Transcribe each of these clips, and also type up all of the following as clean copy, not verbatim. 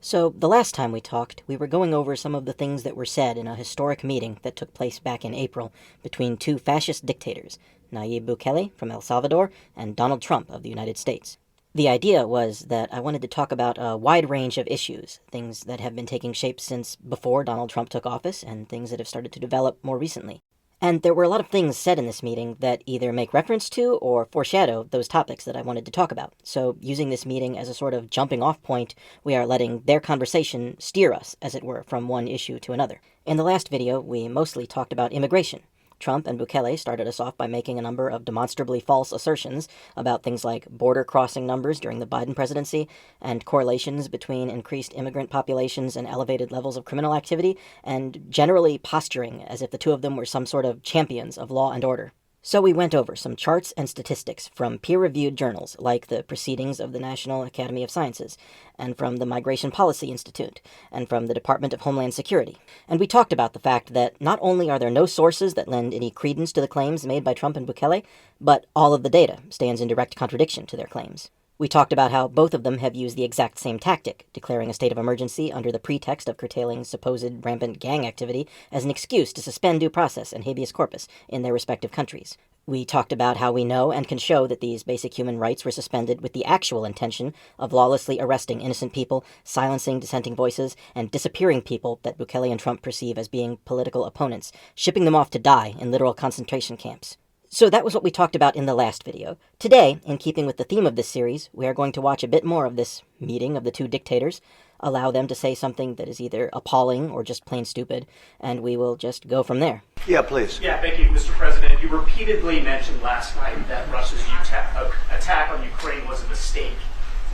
So, the last time we talked, we were going over some of the things that were said in a historic meeting that took place back in April between two fascist dictators, Nayib Bukele from El Salvador and Donald Trump of the United States. The idea was that I wanted to talk about a wide range of issues, things that have been taking shape since before Donald Trump took office and things that have started to develop more recently. And there were a lot of things said in this meeting that either make reference to or foreshadow those topics that I wanted to talk about. So, using this meeting as a sort of jumping-off point, we are letting their conversation steer us, as it were, from one issue to another. In the last video, we mostly talked about immigration. Trump and Bukele started us off by making a number of demonstrably false assertions about things like border crossing numbers during the Biden presidency and correlations between increased immigrant populations and elevated levels of criminal activity, and generally posturing as if the two of them were some sort of champions of law and order. So we went over some charts and statistics from peer-reviewed journals like the Proceedings of the National Academy of Sciences, and from the Migration Policy Institute, and from the Department of Homeland Security. And we talked about the fact that not only are there no sources that lend any credence to the claims made by Trump and Bukele, but all of the data stands in direct contradiction to their claims. We talked about how both of them have used the exact same tactic, declaring a state of emergency under the pretext of curtailing supposed rampant gang activity as an excuse to suspend due process and habeas corpus in their respective countries. We talked about how we know and can show that these basic human rights were suspended with the actual intention of lawlessly arresting innocent people, silencing dissenting voices, and disappearing people that Bukele and Trump perceive as being political opponents, shipping them off to die in literal concentration camps. So that was what we talked about in the last video. Today, in keeping with the theme of this series, we are going to watch a bit more of this meeting of the two dictators, allow them to say something that is either appalling or just plain stupid, and we will just go from there. Yeah, please. Yeah, thank you, Mr. President. You repeatedly mentioned last night that Russia's attack on Ukraine was a mistake.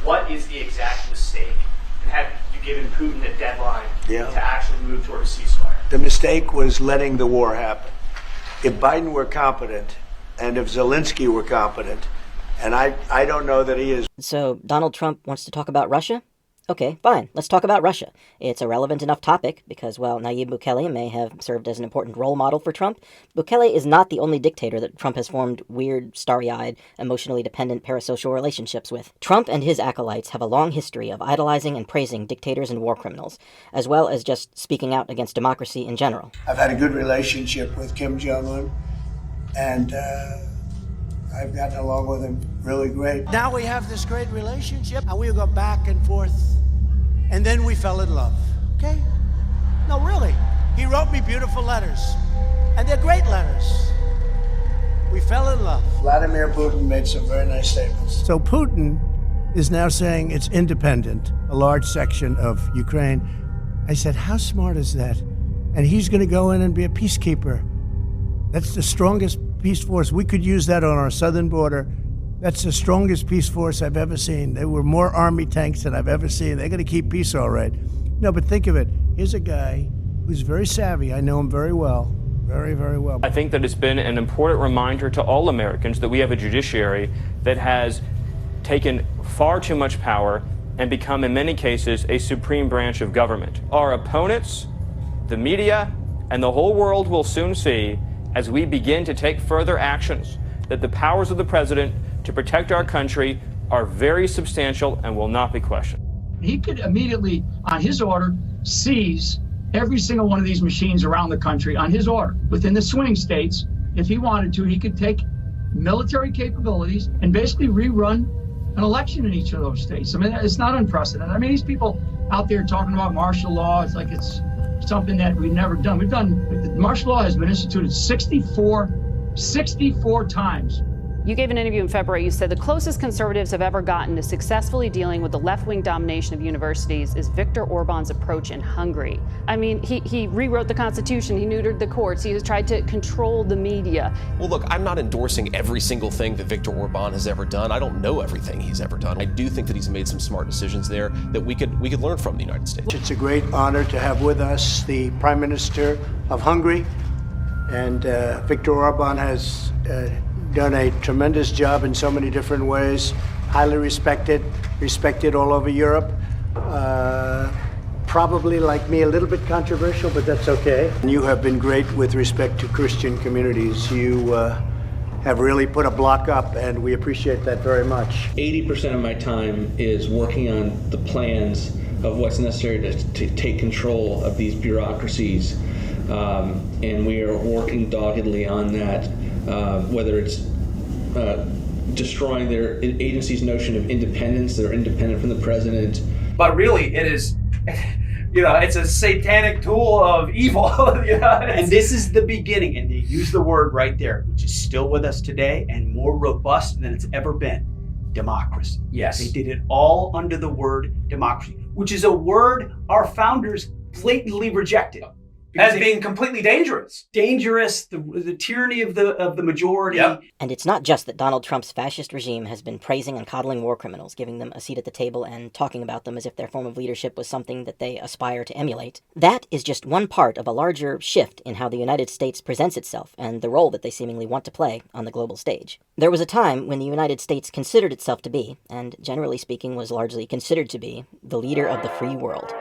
What is the exact mistake? And have you given Putin a deadline to actually move toward a ceasefire? The mistake was letting the war happen. If Biden were competent, and if Zelensky were competent, and I don't know that he is. So Donald Trump wants to talk about Russia? Okay, fine, let's talk about Russia. It's a relevant enough topic because, while Nayib Bukele may have served as an important role model for Trump, Bukele is not the only dictator that Trump has formed weird, starry-eyed, emotionally dependent parasocial relationships with. Trump and his acolytes have a long history of idolizing and praising dictators and war criminals, as well as just speaking out against democracy in general. I've had a good relationship with Kim Jong-un, and I've gotten along with him really great. Now we have this great relationship, and we go back and forth, and then we fell in love, okay? No, really. He wrote me beautiful letters, and they're great letters. We fell in love. Vladimir Putin made some very nice statements. So Putin is now saying it's independent, a large section of Ukraine. I said, how smart is that? And he's going to go in and be a peacekeeper. That's the strongest peace force. We could use that on our southern border. That's the strongest peace force I've ever seen. There were more army tanks than I've ever seen. They're going to keep peace all right. No, but think of it. Here's a guy who's very savvy. I know him very well. Very, very well. I think that it's been an important reminder to all Americans that we have a judiciary that has taken far too much power and become, in many cases, a supreme branch of government. Our opponents, the media, and the whole world will soon see, as we begin to take further actions, that the powers of the president to protect our country are very substantial and will not be questioned. He could immediately, on his order, seize every single one of these machines around the country on his order. Within the swing states, if he wanted to, he could take military capabilities and basically rerun an election in each of those states. I mean, it's not unprecedented. I mean, these people out there talking about martial law, it's like it's something that we've never done. Martial law has been instituted 64 times. You gave an interview in February. You said the closest conservatives have ever gotten to successfully dealing with the left-wing domination of universities is Viktor Orban's approach in Hungary. I mean, he rewrote the Constitution, he neutered the courts, he has tried to control the media. Well, look, I'm not endorsing every single thing that Viktor Orban has ever done. I don't know everything he's ever done. I do think that he's made some smart decisions there that we could learn from the United States. It's a great honor to have with us the Prime Minister of Hungary, and Viktor Orban has done a tremendous job in so many different ways, highly respected all over Europe. Probably, like me, a little bit controversial, but that's okay. And you have been great with respect to Christian communities. You have really put a block up, and we appreciate that very much. 80% of my time is working on the plans of what's necessary to take control of these bureaucracies. And we are working doggedly on that, whether it's destroying their agency's notion of independence. They're independent from the president. But really, it is, it's a satanic tool of evil. And this is the beginning, and they use the word right there, which is still with us today and more robust than it's ever been. Democracy. Yes. They did it all under the word democracy, which is a word our founders blatantly rejected. As being completely dangerous. Dangerous, the tyranny of the majority. Yep. And it's not just that Donald Trump's fascist regime has been praising and coddling war criminals, giving them a seat at the table and talking about them as if their form of leadership was something that they aspire to emulate. That is just one part of a larger shift in how the United States presents itself and the role that they seemingly want to play on the global stage. There was a time when the United States considered itself to be, and generally speaking was largely considered to be, the leader of the free world.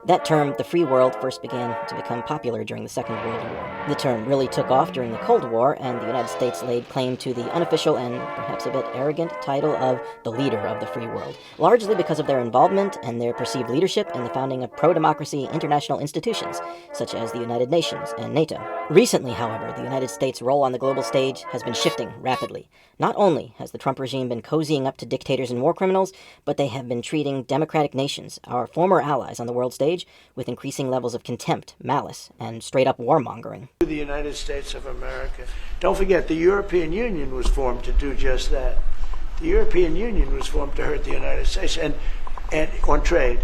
That term, the free world, first began to become popular during the Second World War. The term really took off during the Cold War, and the United States laid claim to the unofficial and perhaps a bit arrogant title of the leader of the free world, largely because of their involvement and their perceived leadership in the founding of pro-democracy international institutions, such as the United Nations and NATO. Recently, however, the United States' role on the global stage has been shifting rapidly. Not only has the Trump regime been cozying up to dictators and war criminals, but they have been treating democratic nations, our former allies on the world stage, with increasing levels of contempt, malice, and straight-up warmongering. The United States of America. Don't forget, the European Union was formed to do just that. The European Union was formed to hurt the United States and on trade.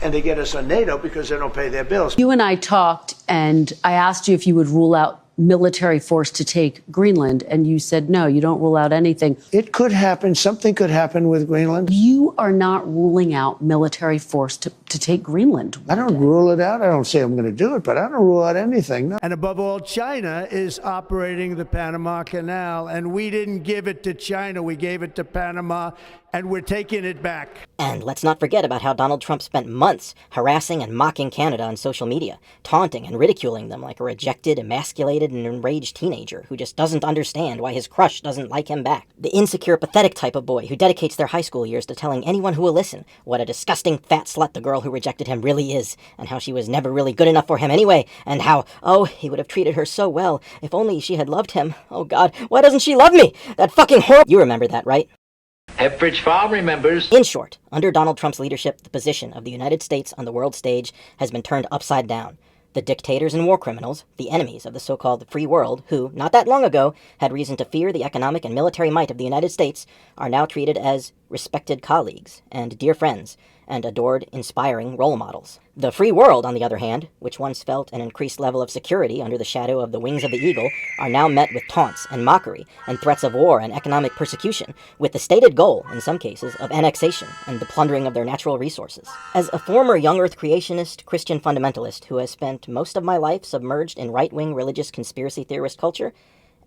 And they get us on NATO because they don't pay their bills. You and I talked, and I asked you if you would rule out military force to take Greenland, and you said no, you don't rule out anything. It could happen. Something could happen with Greenland. You are not ruling out military force to take Greenland. I don't rule it out. I don't say I'm going to do it, but I don't rule out anything. No. And above all, China is operating the Panama Canal, and we didn't give it to China. We gave it to Panama, and we're taking it back. And let's not forget about how Donald Trump spent months harassing and mocking Canada on social media, taunting and ridiculing them like a rejected, emasculated, and enraged teenager who just doesn't understand why his crush doesn't like him back. The insecure, pathetic type of boy who dedicates their high school years to telling anyone who will listen what a disgusting fat slut the girl who rejected him really is, and how she was never really good enough for him anyway, and how, oh, he would have treated her so well if only she had loved him. Oh God, why doesn't she love me? That fucking whore. You remember that, right? Pepperidge Farm remembers. In short, under Donald Trump's leadership, the position of the United States on the world stage has been turned upside down. The dictators and war criminals, the enemies of the so-called free world, who, not that long ago, had reason to fear the economic and military might of the United States, are now treated as respected colleagues and dear friends, and adored, inspiring role models. The free world, on the other hand, which once felt an increased level of security under the shadow of the wings of the eagle, are now met with taunts and mockery and threats of war and economic persecution, with the stated goal, in some cases, of annexation and the plundering of their natural resources. As a former young earth creationist Christian fundamentalist who has spent most of my life submerged in right-wing religious conspiracy theorist culture,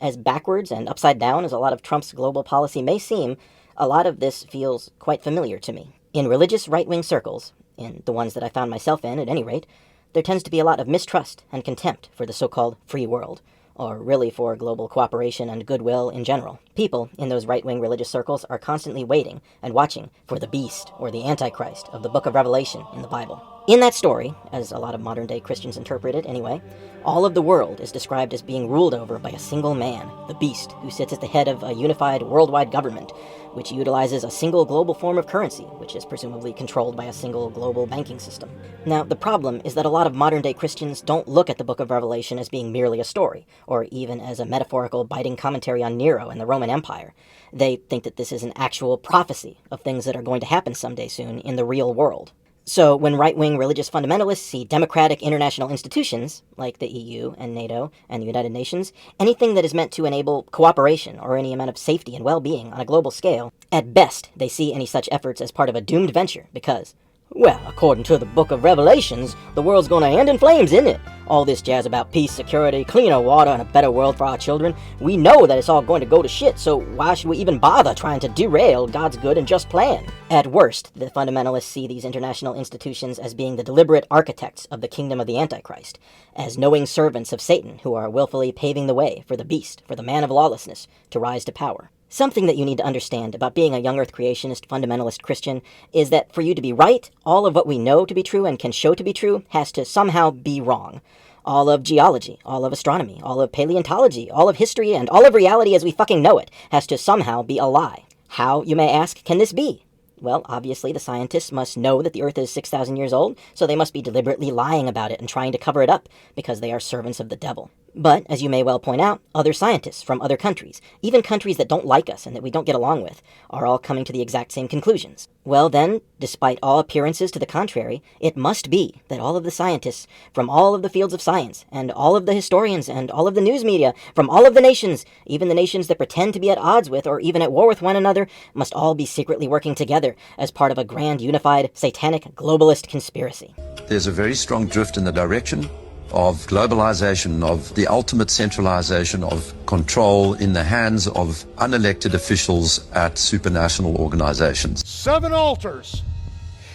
as backwards and upside down as a lot of Trump's global policy may seem, a lot of this feels quite familiar to me. In religious right-wing circles, in the ones that I found myself in at any rate, there tends to be a lot of mistrust and contempt for the so-called free world, or really for global cooperation and goodwill in general. People in those right-wing religious circles are constantly waiting and watching for the beast or the Antichrist of the book of Revelation in the Bible. In that story, as a lot of modern-day Christians interpret it anyway, all of the world is described as being ruled over by a single man, the beast, who sits at the head of a unified worldwide government, which utilizes a single global form of currency, which is presumably controlled by a single global banking system. Now, the problem is that a lot of modern-day Christians don't look at the book of Revelation as being merely a story, or even as a metaphorical biting commentary on Nero and the Roman Empire. They think that this is an actual prophecy of things that are going to happen someday soon in the real world. So when right-wing religious fundamentalists see democratic international institutions, like the EU and NATO and the United Nations, anything that is meant to enable cooperation or any amount of safety and well-being on a global scale, at best they see any such efforts as part of a doomed venture because, well, according to the book of Revelations, the world's gonna end in flames, isn't it? All this jazz about peace, security, cleaner water, and a better world for our children, we know that it's all going to go to shit, so why should we even bother trying to derail God's good and just plan? At worst, the fundamentalists see these international institutions as being the deliberate architects of the kingdom of the Antichrist, as knowing servants of Satan who are willfully paving the way for the beast, for the man of lawlessness, to rise to power. Something that you need to understand about being a young earth creationist fundamentalist Christian is that for you to be right, all of what we know to be true and can show to be true has to somehow be wrong. All of geology, all of astronomy, all of paleontology, all of history, and all of reality as we fucking know it has to somehow be a lie. How, you may ask, can this be? Well, obviously the scientists must know that the Earth is 6,000 years old, so they must be deliberately lying about it and trying to cover it up, because they are servants of the devil. But, as you may well point out, other scientists from other countries, even countries that don't like us and that we don't get along with, are all coming to the exact same conclusions. Well then, despite all appearances to the contrary, it must be that all of the scientists from all of the fields of science, and all of the historians, and all of the news media, from all of the nations, even the nations that pretend to be at odds with or even at war with one another, must all be secretly working together as part of a grand, unified, satanic, globalist conspiracy. There's a very strong drift in the direction of globalization, of the ultimate centralization of control in the hands of unelected officials at supranational organizations. 7 altars.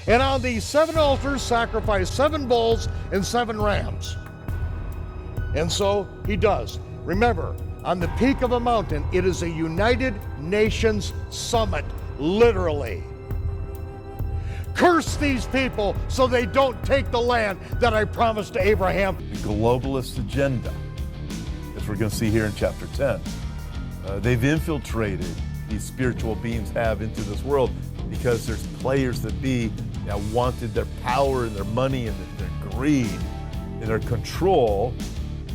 And on these 7 altars sacrifice 7 bulls and 7 rams. And so he does. Remember, on the peak of a mountain, it is a United Nations summit, literally. Curse these people so they don't take the land that I promised to Abraham. The globalist agenda, as we're going to see here in chapter 10, they've infiltrated, these spiritual beings have, into this world because there's players that be that wanted their power and their money and their greed and their control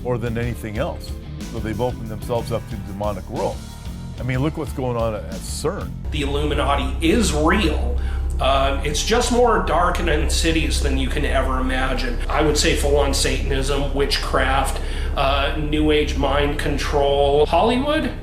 more than anything else. So they've opened themselves up to the demonic world. I mean, look what's going on at CERN. The Illuminati is real. It's just more dark and insidious than you can ever imagine. I would say full-on Satanism, witchcraft, New Age mind control. Hollywood?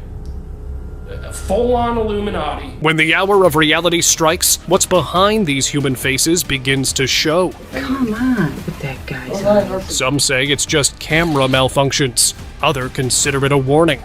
Full-on Illuminati. When the hour of reality strikes, what's behind these human faces begins to show. Come on with that, guys. Some say it's just camera malfunctions. Others consider it a warning.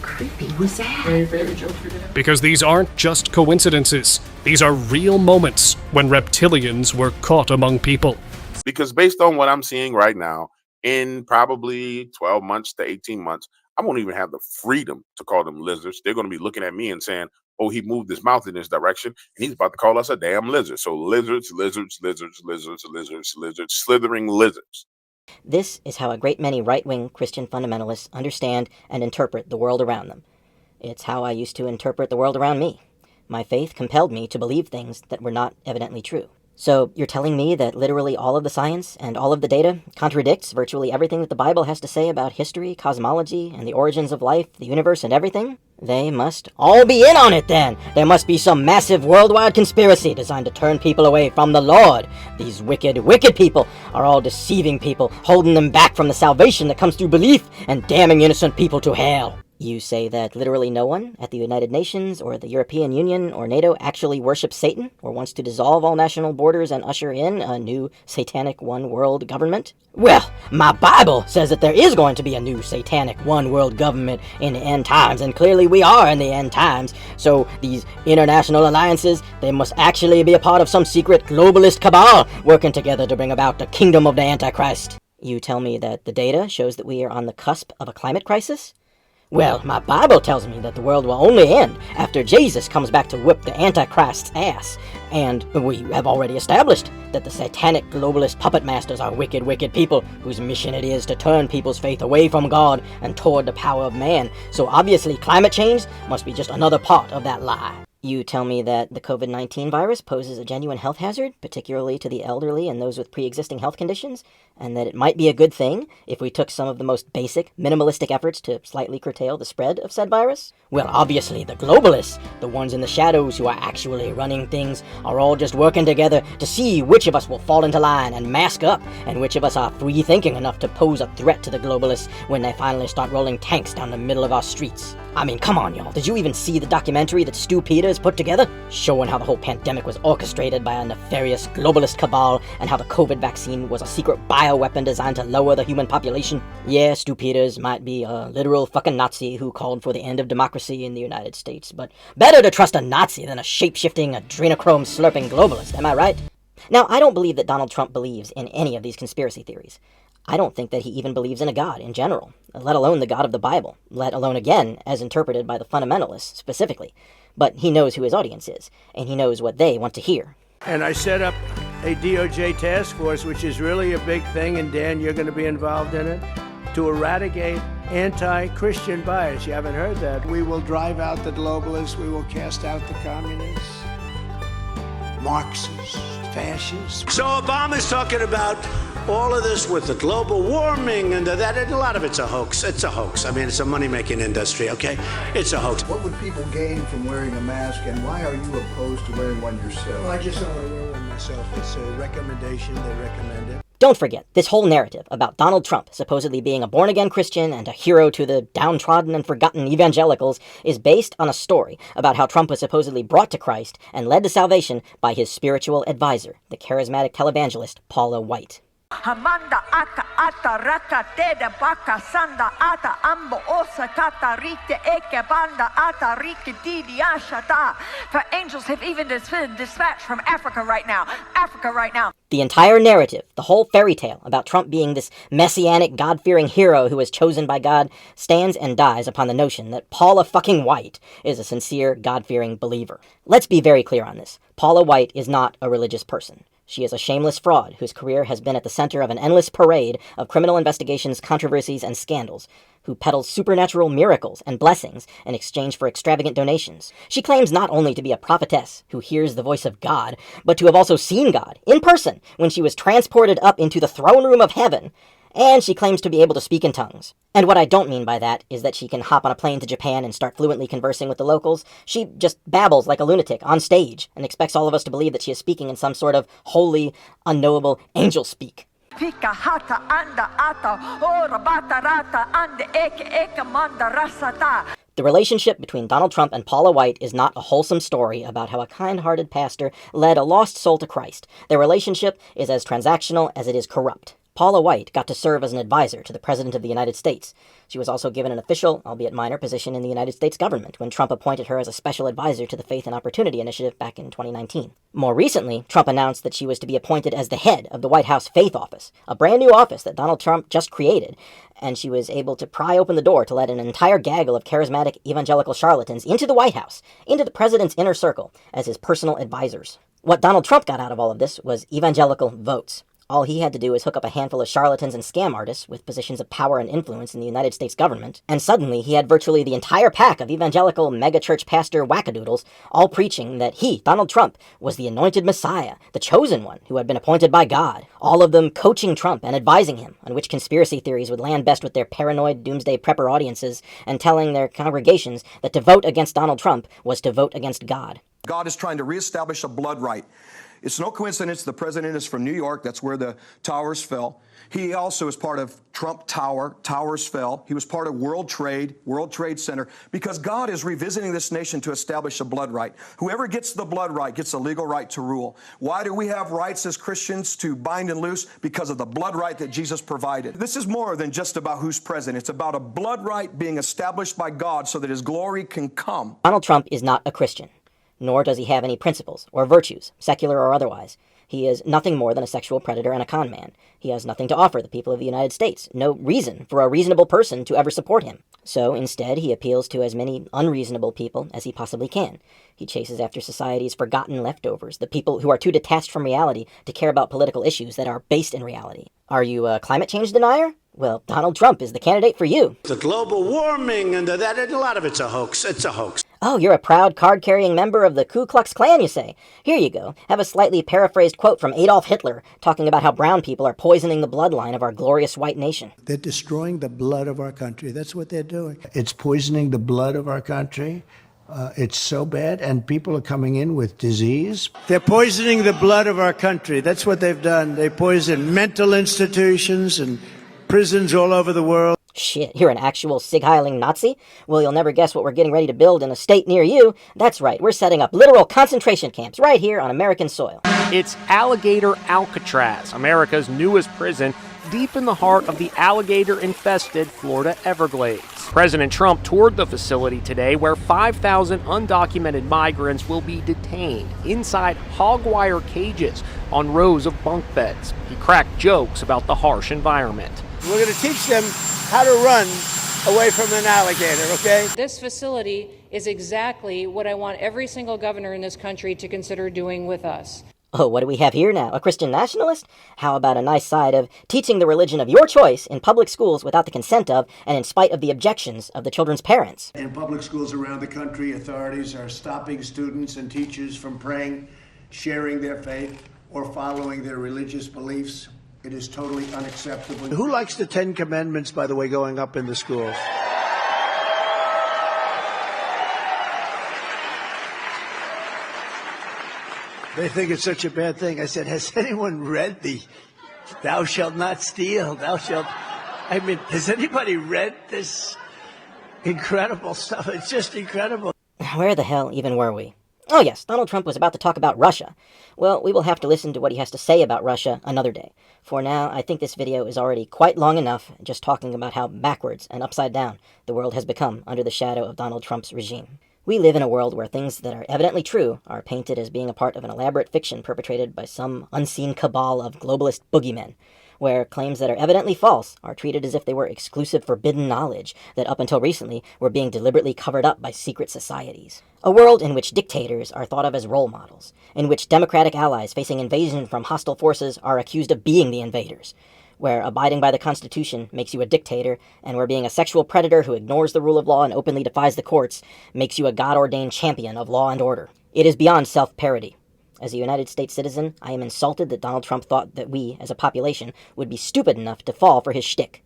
Creepy was that? Because these aren't just coincidences. These are real moments when reptilians were caught among people. Because based on what I'm seeing right now, in probably 12 months to 18 months, I won't even have the freedom to call them lizards. They're going to be looking at me and saying, oh, he moved his mouth in this direction, and he's about to call us a damn lizard. So lizards, lizards, lizards, lizards, lizards, lizards, slithering lizards. This is how a great many right-wing Christian fundamentalists understand and interpret the world around them. It's how I used to interpret the world around me. My faith compelled me to believe things that were not evidently true. So you're telling me that literally all of the science and all of the data contradicts virtually everything that the Bible has to say about history, cosmology, and the origins of life, the universe, and everything? They must all be in on it then! There must be some massive worldwide conspiracy designed to turn people away from the Lord. These wicked, wicked people are all deceiving people, holding them back from the salvation that comes through belief, and damning innocent people to hell. You say that literally no one at the United Nations or the European Union or NATO actually worships Satan or wants to dissolve all national borders and usher in a new satanic one-world government? Well, my Bible says that there is going to be a new satanic one-world government in the end times, and clearly we are in the end times. So these international alliances, they must actually be a part of some secret globalist cabal working together to bring about the kingdom of the Antichrist. You tell me that the data shows that we are on the cusp of a climate crisis? Well, my Bible tells me that the world will only end after Jesus comes back to whip the Antichrist's ass. And we have already established that the satanic globalist puppet masters are wicked, wicked people whose mission it is to turn people's faith away from God and toward the power of man. So obviously climate change must be just another part of that lie. You tell me that the COVID-19 virus poses a genuine health hazard, particularly to the elderly and those with pre-existing health conditions, and that it might be a good thing if we took some of the most basic, minimalistic efforts to slightly curtail the spread of said virus? Well, obviously the globalists, the ones in the shadows who are actually running things, are all just working together to see which of us will fall into line and mask up, and which of us are free-thinking enough to pose a threat to the globalists when they finally start rolling tanks down the middle of our streets. I mean, come on, y'all. Did you even see the documentary that Stu Peters put together? Showing how the whole pandemic was orchestrated by a nefarious globalist cabal and how the COVID vaccine was a secret bioweapon designed to lower the human population? Yeah, Stu Peters might be a literal fucking Nazi who called for the end of democracy in the United States, but better to trust a Nazi than a shape-shifting, adrenochrome-slurping globalist, am I right? Now, I don't believe that Donald Trump believes in any of these conspiracy theories. I don't think that he even believes in a God in general, let alone the God of the Bible, let alone again as interpreted by the fundamentalists specifically. But he knows who his audience is, and he knows what they want to hear. And I set up a DOJ task force, which is really a big thing, and Dan, you're going to be involved in it, to eradicate anti-Christian bias. You haven't heard that. We will drive out the globalists. We will cast out the communists, Marxists, fascists. So Obama's talking about all of this with the global warming and that, and a lot of it's a hoax. It's a hoax. I mean, it's a money-making industry, okay? It's a hoax. What would people gain from wearing a mask, and why are you opposed to wearing one yourself? Well, I just don't want to wear one myself. It's a recommendation. They recommend it. Don't forget, this whole narrative about Donald Trump supposedly being a born-again Christian and a hero to the downtrodden and forgotten evangelicals is based on a story about how Trump was supposedly brought to Christ and led to salvation by his spiritual advisor, the charismatic televangelist Paula White. Hamanda aka ata raka teda baka sanda ata ambo osa kata rite eke banda ata rike didi ashata. For angels have even been dispatched from Africa right now. Africa right now. The entire narrative, the whole fairy tale about Trump being this messianic, God-fearing hero who was chosen by God, stands and dies upon the notion that Paula fucking White is a sincere, God-fearing believer. Let's be very clear on this. Paula White is not a religious person. She is a shameless fraud whose career has been at the center of an endless parade of criminal investigations, controversies, and scandals, who peddles supernatural miracles and blessings in exchange for extravagant donations. She claims not only to be a prophetess who hears the voice of God, but to have also seen God in person when she was transported up into the throne room of heaven. And she claims to be able to speak in tongues. And what I don't mean by that is that she can hop on a plane to Japan and start fluently conversing with the locals. She just babbles like a lunatic on stage and expects all of us to believe that she is speaking in some sort of holy, unknowable angel speak. The relationship between Donald Trump and Paula White is not a wholesome story about how a kind-hearted pastor led a lost soul to Christ. Their relationship is as transactional as it is corrupt. Paula White got to serve as an advisor to the President of the United States. She was also given an official, albeit minor, position in the United States government when Trump appointed her as a special advisor to the Faith and Opportunity Initiative back in 2019. More recently, Trump announced that she was to be appointed as the head of the White House Faith Office, a brand new office that Donald Trump just created, and she was able to pry open the door to let an entire gaggle of charismatic evangelical charlatans into the White House, into the president's inner circle, as his personal advisors. What Donald Trump got out of all of this was evangelical votes. All he had to do was hook up a handful of charlatans and scam artists with positions of power and influence in the United States government, and suddenly he had virtually the entire pack of evangelical megachurch pastor wackadoodles all preaching that he, Donald Trump, was the anointed Messiah, the chosen one who had been appointed by God, all of them coaching Trump and advising him on which conspiracy theories would land best with their paranoid doomsday prepper audiences, and telling their congregations that to vote against Donald Trump was to vote against God. God is trying to reestablish a blood right. It's no coincidence the president is from New York. That's where the towers fell. He also is part of Trump Tower. Towers fell. He was part of World Trade Center, because God is revisiting this nation to establish a blood right. Whoever gets the blood right gets a legal right to rule. Why do we have rights as Christians to bind and loose? Because of the blood right that Jesus provided. This is more than just about who's president. It's about a blood right being established by God so that his glory can come. Donald Trump is not a Christian. Nor does he have any principles or virtues, secular or otherwise. He is nothing more than a sexual predator and a con man. He has nothing to offer the people of the United States, no reason for a reasonable person to ever support him. So instead, he appeals to as many unreasonable people as he possibly can. He chases after society's forgotten leftovers, the people who are too detached from reality to care about political issues that are based in reality. Are you a climate change denier? Well, Donald Trump is the candidate for you. The global warming and that, and a lot of it's a hoax. It's a hoax. Oh, you're a proud card-carrying member of the Ku Klux Klan, you say? Here you go. Have a slightly paraphrased quote from Adolf Hitler talking about how brown people are poisoning the bloodline of our glorious white nation. They're destroying the blood of our country. That's what they're doing. It's poisoning the blood of our country. It's so bad, and people are coming in with disease. They're poisoning the blood of our country. That's what they've done. They poison mental institutions and prisons all over the world. Shit, you're an actual Sig Heiling Nazi? Well, you'll never guess what we're getting ready to build in a state near you. That's right, we're setting up literal concentration camps right here on American soil. It's Alligator Alcatraz, America's newest prison, deep in the heart of the alligator-infested Florida Everglades. President Trump toured the facility today where 5,000 undocumented migrants will be detained inside hog wire cages on rows of bunk beds. He cracked jokes about the harsh environment. We're going to teach them how to run away from an alligator, okay? This facility is exactly what I want every single governor in this country to consider doing with us. Oh, what do we have here now? A Christian nationalist? How about a nice side of teaching the religion of your choice in public schools without the consent of and in spite of the objections of the children's parents? In public schools around the country, authorities are stopping students and teachers from praying, sharing their faith, or following their religious beliefs. It is totally unacceptable. Who likes the 10 Commandments, by the way, going up in the schools? They think it's such a bad thing. I said, has anyone read the thou shalt not steal, I mean, has anybody read this incredible stuff? It's just incredible. Where the hell even were we? Oh yes, Donald Trump was about to talk about Russia. Well, we will have to listen to what he has to say about Russia another day. For now, I think this video is already quite long enough just talking about how backwards and upside down the world has become under the shadow of Donald Trump's regime. We live in a world where things that are evidently true are painted as being a part of an elaborate fiction perpetrated by some unseen cabal of globalist boogeymen, where claims that are evidently false are treated as if they were exclusive forbidden knowledge that up until recently were being deliberately covered up by secret societies. A world in which dictators are thought of as role models, in which democratic allies facing invasion from hostile forces are accused of being the invaders, where abiding by the Constitution makes you a dictator, and where being a sexual predator who ignores the rule of law and openly defies the courts makes you a God-ordained champion of law and order. It is beyond self-parody. As a United States citizen, I am insulted that Donald Trump thought that we, as a population, would be stupid enough to fall for his shtick.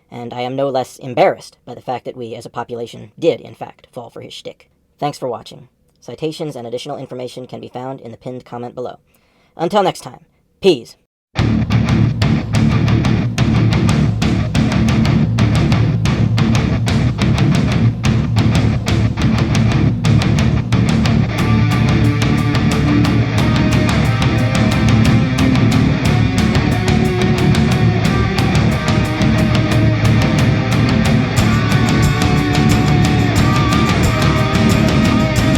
And I am no less embarrassed by the fact that we, as a population, did, in fact, fall for his shtick. Thanks for watching. Citations and additional information can be found in the pinned comment below. Until next time, peace.